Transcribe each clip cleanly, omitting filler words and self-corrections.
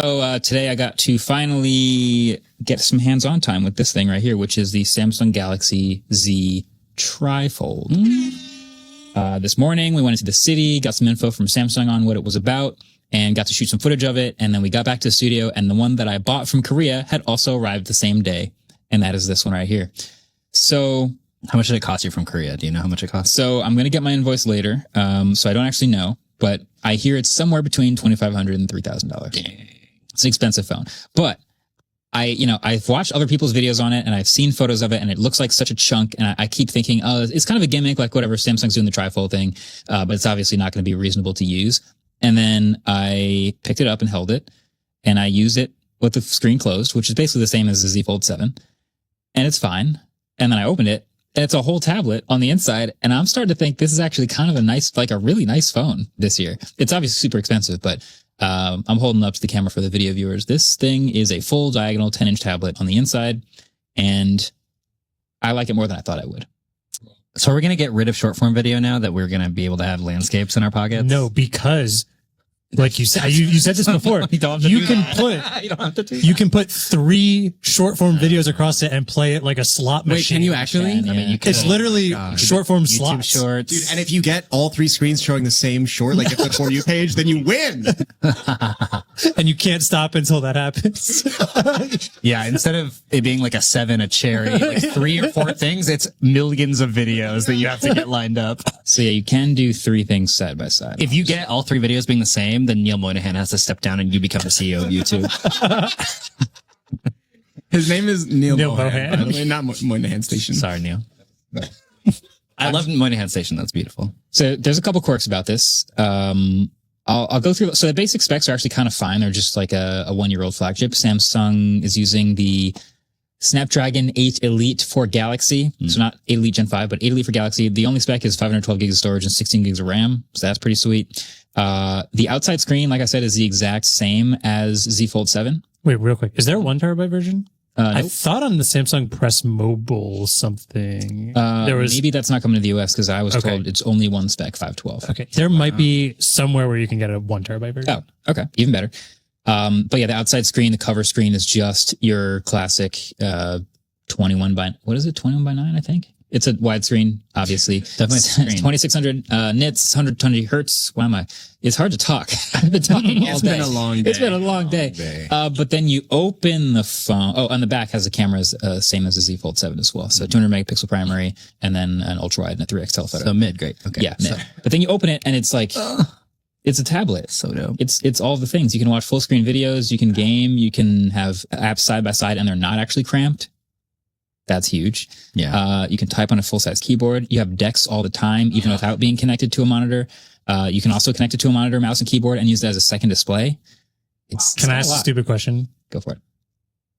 So today I got to finally get some hands-on time with this thing right here, which is the Samsung Galaxy Z TriFold. This morning we went into the city, got some info from Samsung on what it was about, and got to shoot some footage of it. And then we got back to the studio, and the one that I bought from Korea had also arrived the same day. And that is this one right here. So how much did it cost you from Korea? Do you know how much it cost? So I'm going to get my invoice later. So I don't actually know, but I hear it's somewhere between $2,500 and $3,000. It's an expensive phone, but I've watched other people's videos on it and I've seen photos of it and it looks like such a chunk. And I keep thinking, oh, it's kind of a gimmick, like whatever Samsung's doing the trifold thing. But it's obviously not going to be reasonable to use. And then I picked it up and held it and I used it with the screen closed, which is basically the same as the Z Fold 7. And it's fine. And then I opened it. It's a whole tablet on the inside, and I'm starting to think this is actually kind of a really nice phone this year. It's obviously super expensive, but I'm holding up to the camera for the video viewers. This thing is a full diagonal 10-inch tablet on the inside, and I like it more than I thought I would. So are we going to get rid of short form video now that we're going to be able to have landscapes in our pockets? No, because like you said, you said this before. You don't have to you can put 3 short form videos across it and play it like a slot machine. Wait, can you actually? I mean, you can. It's literally short form YouTube slots. Shorts. Dude, and if you get all 3 screens showing the same short, like it's a For You page, then you win. And you can't stop until that happens. Yeah, instead of it being like a 7, a cherry, like 3 or 4 things, it's millions of videos that you have to get lined up. So yeah, you can do 3 things side by side. If you get all 3 videos being the same, then Neil Moynihan has to step down and you become the CEO of YouTube. His name is Neil Mohan. By the way, not Moynihan Station. Sorry, Neil. I love Moynihan Station. That's beautiful. So there's a couple quirks about this. I'll go through. So the basic specs are actually kind of fine. They're just like a 1-year-old flagship. Samsung is using the Snapdragon 8 Elite for Galaxy. So not 8 Elite Gen 5, but 8 Elite for Galaxy. The only spec is 512 gigs of storage and 16 gigs of RAM. So that's pretty sweet. The outside screen, like I said, is the exact same as Z Fold 7. Wait, real quick. Is there a 1 terabyte version? I Nope. thought on the Samsung Press Mobile something there was. Maybe that's not coming to the US because I was Okay. told it's only one spec, 512. Okay, there might be somewhere where you can get a 1 terabyte version. Oh, okay. Even better. But yeah, the outside screen, the cover screen is just your classic, 21 by 9, I think. It's a widescreen, obviously. Definitely It's screen. 2600 nits, 120 hertz. Why am I? It's hard to talk. I've been talking all It's day. been a long day. It's been a long day. But then you open the phone. Oh, and the back has the cameras, same as the Z Fold 7 as well. So 200 megapixel primary and then an ultra wide and a 3x telephoto. So mid, great. Okay. Yeah. Mid. But then you open it and it's like, it's a tablet. So dope. It's all the things. You can watch full screen videos, you can game, you can have apps side by side and they're not actually cramped. That's huge. Yeah. You can type on a full size keyboard. You have DeX all the time, even without being connected to a monitor. You can also connect it to a monitor, mouse and keyboard and use it as a second display. Can I ask a stupid question? Go for it.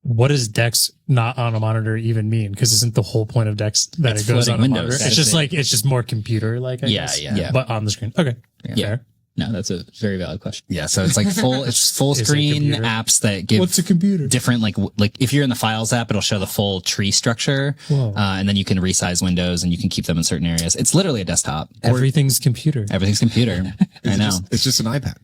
What does DeX not on a monitor even mean? Because isn't the whole point of DeX that It's it goes on a floating monitor? windows. It's just like, it's just more computer like, I guess. Yeah. But on the screen. Okay. Yeah. Fair. No, that's a very valid question. Yeah. So it's like full It's a screen computer. apps that give What's a computer? different, like if you're in the Files app, it'll show the full tree structure. Whoa. And then you can resize windows and you can keep them in certain areas. It's literally a desktop. Everything's computer. Everything's computer. I know. It's just an iPad.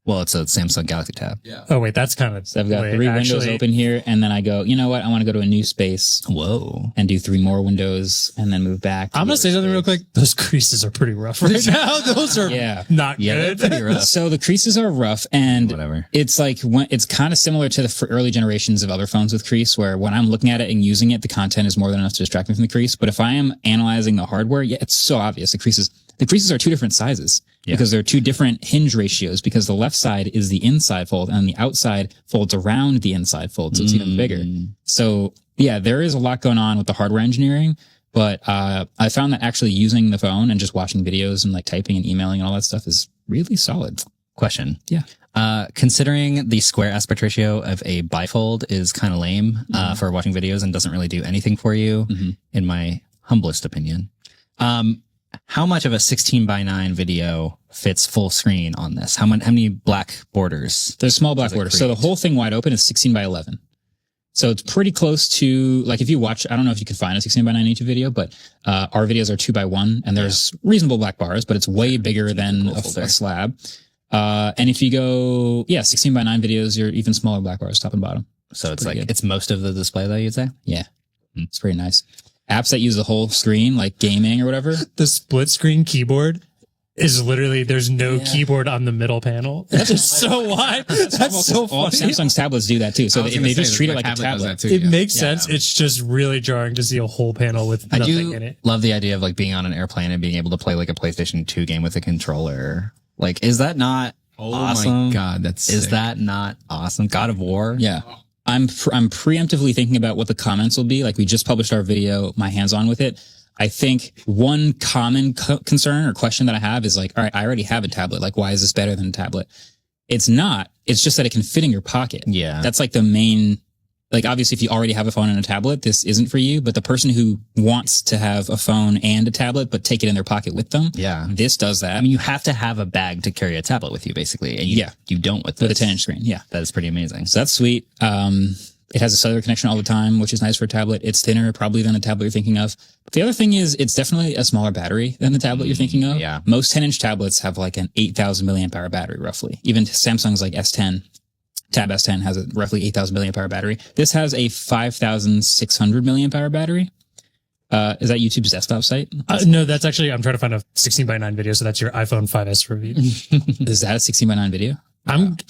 Well, it's a Samsung Galaxy Tab. Oh, wait, that's kind of. So I've got 3 windows open here and then I go, you know what? I want to go to a new space Whoa. and do 3 more windows and then move back. I'm going to say something real quick. Those creases are pretty rough right now. Those are Yeah. not Yeah, they're good. pretty rough. So the creases are rough and Whatever. it's like it's kind of similar to the early generations of other phones with crease where when I'm looking at it and using it, the content is more than enough to distract me from the crease. But if I am analyzing the hardware, yeah, it's so obvious. The creases are 2 different sizes because they're 2 different hinge ratios because the left side is the inside fold and the outside folds around the inside fold. So it's even bigger. So yeah, there is a lot going on with the hardware engineering, but, I found that actually using the phone and just watching videos and like typing and emailing and all that stuff is really solid. Question. Yeah. Considering the square aspect ratio of a bifold is kind of lame, for watching videos and doesn't really do anything for you, in my humblest opinion. How much of a 16:9 video fits full screen on this? How many black borders? There's small black borders. So the whole thing wide open is 16:11. So it's pretty close to, like, if you watch, I don't know if you could find a 16:9 YouTube video, but our videos are 2:1 and there's reasonable black bars, but it's way bigger than a slab. And if you go, 16:9 videos, you're even smaller black bars, top and bottom. So it's pretty like, good. it's most of the display though, you'd say? Yeah. It's pretty nice. Apps that use the whole screen, like gaming or whatever. The split screen keyboard is literally, there's no keyboard on the middle panel. That is so wide. That's so All funny. Samsung's tablets do that too. So they just treat it like a tablet. It makes sense. It's just really jarring to see a whole panel with I nothing do in it. love the idea of like being on an airplane and being able to play like a PlayStation 2 game with a controller. Like, is that not awesome? My God, that's Is sick. that not awesome? God of War? Yeah. I'm preemptively thinking about what the comments will be. Like, we just published our video, my hands-on with it. I think one common concern or question that I have is like, all right, I already have a tablet. Like, why is this better than a tablet? It's not. It's just that it can fit in your pocket. Yeah. That's like the main, like, obviously if you already have a phone and a tablet, this isn't for you. But the person who wants to have a phone and a tablet, but take it in their pocket with them. Yeah. This does that. I mean, you have to have a bag to carry a tablet with you, basically. And you don't with with a this. 10-inch screen. Yeah. That is pretty amazing. So that's sweet. It has a cellular connection all the time, which is nice for a tablet. It's thinner probably than the tablet you're thinking of. But the other thing is it's definitely a smaller battery than the tablet you're thinking of. Yeah. Most 10-inch tablets have like an 8,000 milliamp hour battery roughly. Even Samsung's like S10, Tab S10 has a roughly 8,000 milliamp hour battery. This has a 5,600 milliamp hour battery. Is that YouTube's desktop site? No, that's actually, I'm trying to find a 16:9 video. So that's your iPhone 5S review. Is that a 16:9 video?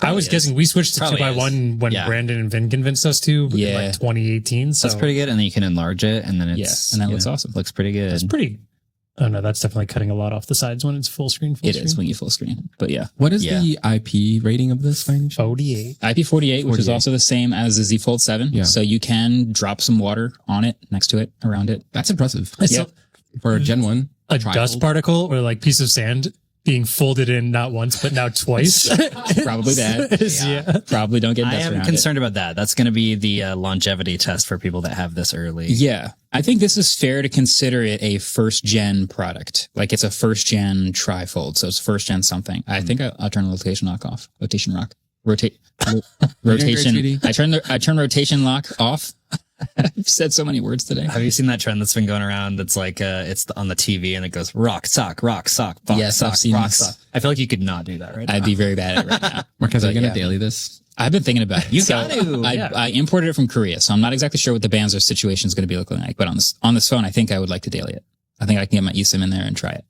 I was guessing we switched to Probably 2x1 when Brandon and Vin convinced us to in like 2018. So That's pretty good. And then you can enlarge it and then it's, and that looks awesome. Looks pretty good. it's pretty. Oh no, that's definitely cutting a lot off the sides when it's full screen. It is when you full screen. But yeah. What is the IP rating of this? 48. IP48, which is 48. also the same as the Z Fold 7. Yeah. So you can drop some water on it, next to it, around it. That's impressive. It's Yeah. For a Gen 1. a TriFold. dust particle or like piece of sand being folded in not once but now twice. Probably bad. Yeah. Probably don't get I dust am around concerned about that. That's going to be the longevity test for people that have this early. it. Yeah. I think this is fair to consider it a first gen product. Like it's a first gen TriFold. So it's first gen something. I think I'll turn the rotation lock off. Rotation lock. Rotation. sweetie. I turn rotation lock off. I've said so many words today. Have you seen that trend that's been going around? That's like, it's on the TV and it goes rock, sock, box, Yes, I've seen rock, this. sock. I feel like you could not do that right I'd now. be very bad at it right now. Marquez, are you But going to yeah. daily this? I've been thinking about it. You got to, yeah. I imported it from Korea, so I'm not exactly sure what the Banzer situation is going to be looking like. But on this phone, I think I would like to daily it. I think I can get my eSIM in there and try it.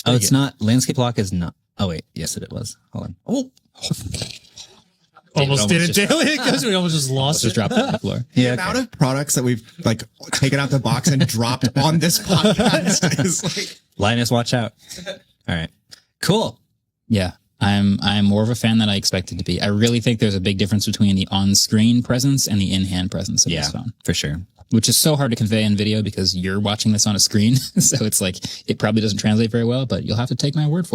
Oh, it's not, landscape lock is not. Oh, wait. Yes, it was. Hold on. Oh, Almost did it just- daily because we almost just lost Just it. drop it on the floor. yeah. The amount of products that we've like taken out the box and dropped on this podcast is like, Linus, watch out. All right. Cool. Yeah, I'm more of a fan than I expected to be. I really think there's a big difference between the on-screen presence and the in-hand presence of this phone, For sure. which is so hard to convey in video because you're watching this on a screen. So it's like, it probably doesn't translate very well, but you'll have to take my word for it.